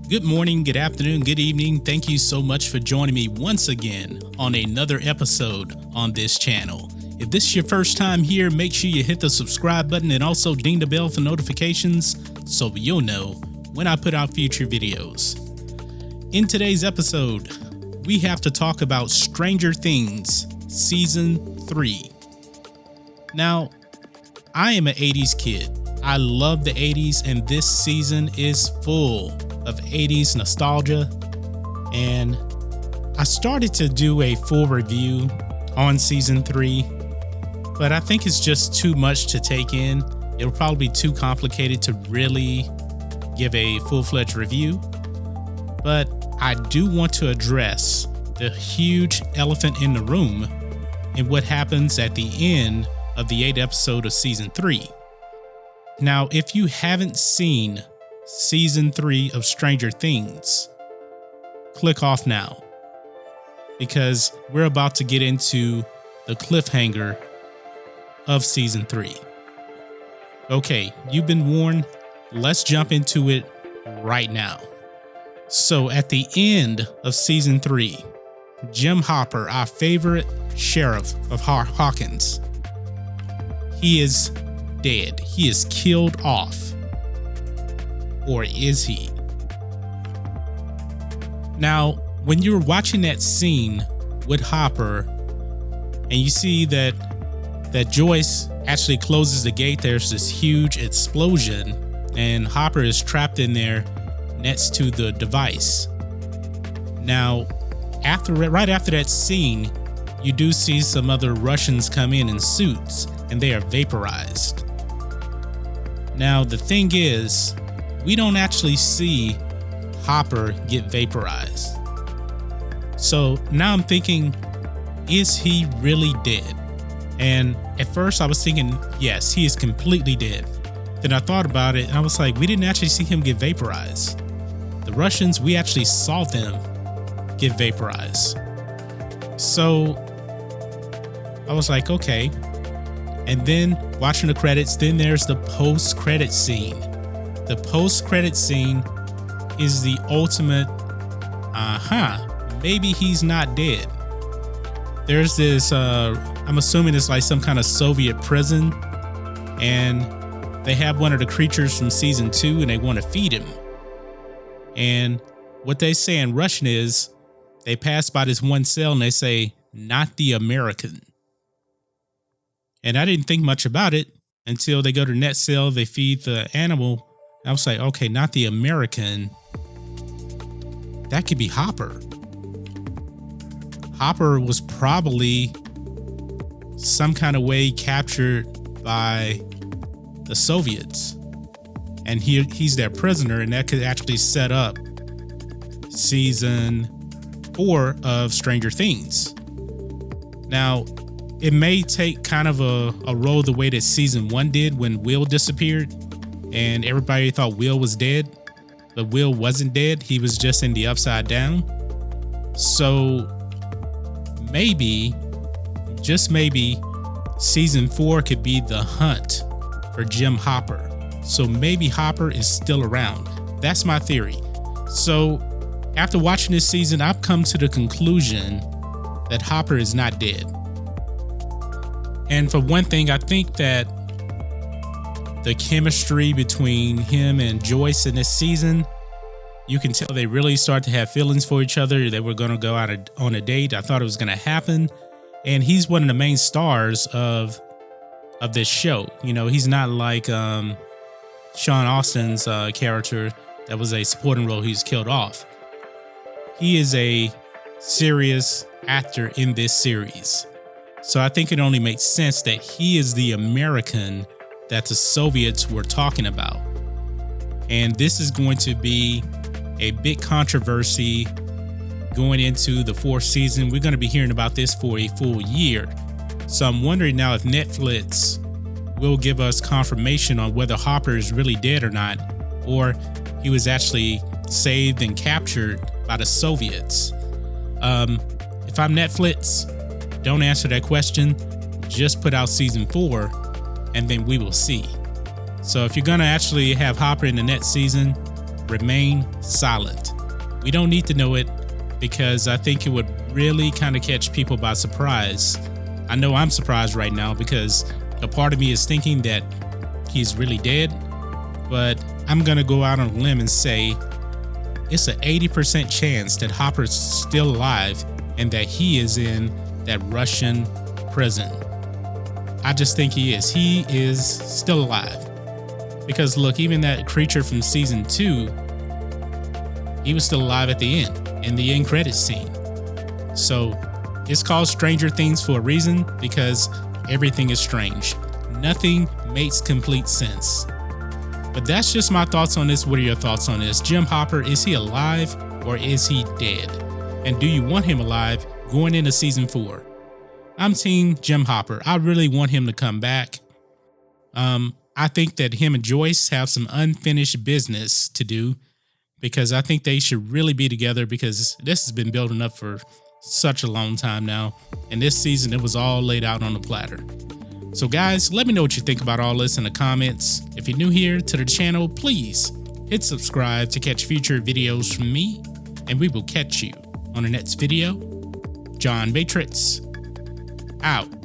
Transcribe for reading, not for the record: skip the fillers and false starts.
Good morning, good afternoon, good evening. Thank you so much for joining me once again on another episode on this channel. If this is your first time here, make sure you hit the subscribe button and also ding the bell for notifications so you'll know when I put out future videos. In today's episode, we have to talk about Stranger Things Season 3. Now, I am an 80s kid. I love the 80s, and this season is full of 80s nostalgia. And I started to do a full review on Season 3, but I think it's just too much to take in. It'll probably be too complicated to really give a full-fledged review. But I do want to address the huge elephant in the room and what happens at the end of the 8th episode of Season 3. Now, if you haven't seen Season 3 of Stranger Things, click off now, because we're about to get into the cliffhanger of Season 3. Okay, you've been warned. Let's jump into it right now. So at the end of Season 3, Jim Hopper, our favorite sheriff of Hawkins, he is dead. He is killed off. Or is he? Now, when you're watching that scene with Hopper and you see that Joyce actually closes the gate, there's this huge explosion and Hopper is trapped in there next to the device. Now, right after that scene, you do see some other Russians come in suits and they are vaporized. Now, the thing is, we don't actually see Hopper get vaporized. So now I'm thinking, is he really dead? And at first I was thinking, yes, he is completely dead. Then I thought about it and I was like, we didn't actually see him get vaporized. The Russians, we actually saw them get vaporized. So I was like, okay. And then watching the credits, then there's the post-credit scene. The post-credit scene is the ultimate, maybe he's not dead. There's this, I'm assuming it's like some kind of Soviet prison, and they have one of the creatures from Season 2 and they want to feed him. And what they say in Russian is, they pass by this one cell and they say, "Not the American." And I didn't think much about it until they go to the next cell, they feed the animal. I was like, okay, not the American. That could be Hopper. Hopper was probably some kind of way captured by the Soviets. And he's their prisoner, and that could actually set up Season 4 of Stranger Things. Now, it may take kind of a role the way that Season 1 did when Will disappeared and everybody thought Will was dead, but Will wasn't dead. He was just in the Upside Down. So maybe, just maybe, Season 4 could be the hunt for Jim Hopper. So maybe Hopper is still around. That's my theory. So after watching this season, I've come to the conclusion that Hopper is not dead. And for one thing, I think that the chemistry between him and Joyce in this season, you can tell they really start to have feelings for each other. They were going to go out on a date. I thought it was going to happen. And he's one of the main stars of this show. You know, he's not like Sean Austin's character that was a supporting role. He was killed off. He is a serious actor in this series. So I think it only makes sense that he is the American that the Soviets were talking about. And this is going to be a big controversy going into the 4th season. We're going to be hearing about this for a full year. So I'm wondering now if Netflix will give us confirmation on whether Hopper is really dead or not, or he was actually saved and captured by the Soviets. If I'm Netflix, don't answer that question. Just put out Season 4 and then we will see. So if you're going to actually have Hopper in the next season, remain silent. We don't need to know it because I think it would really kind of catch people by surprise. I know I'm surprised right now because a part of me is thinking that he's really dead, but I'm going to go out on a limb and say it's an 80% chance that Hopper's still alive and that he is in that Russian prison. I just think he is. He is still alive. Because look, even that creature from season 2, he was still alive at the end, in the end credits scene. So it's called Stranger Things for a reason, because everything is strange. Nothing makes complete sense. But that's just my thoughts on this. What are your thoughts on this? Jim Hopper, is he alive or is he dead? And do you want him alive going into season 4? I'm team Jim Hopper. I really want him to come back. I think that him and Joyce have some unfinished business to do, because I think they should really be together, because this has been building up for such a long time now. And this season, it was all laid out on the platter. So guys, let me know what you think about all this in the comments. If you're new here to the channel, please hit subscribe to catch future videos from me, and we will catch you on the next video. John Matrixx, out.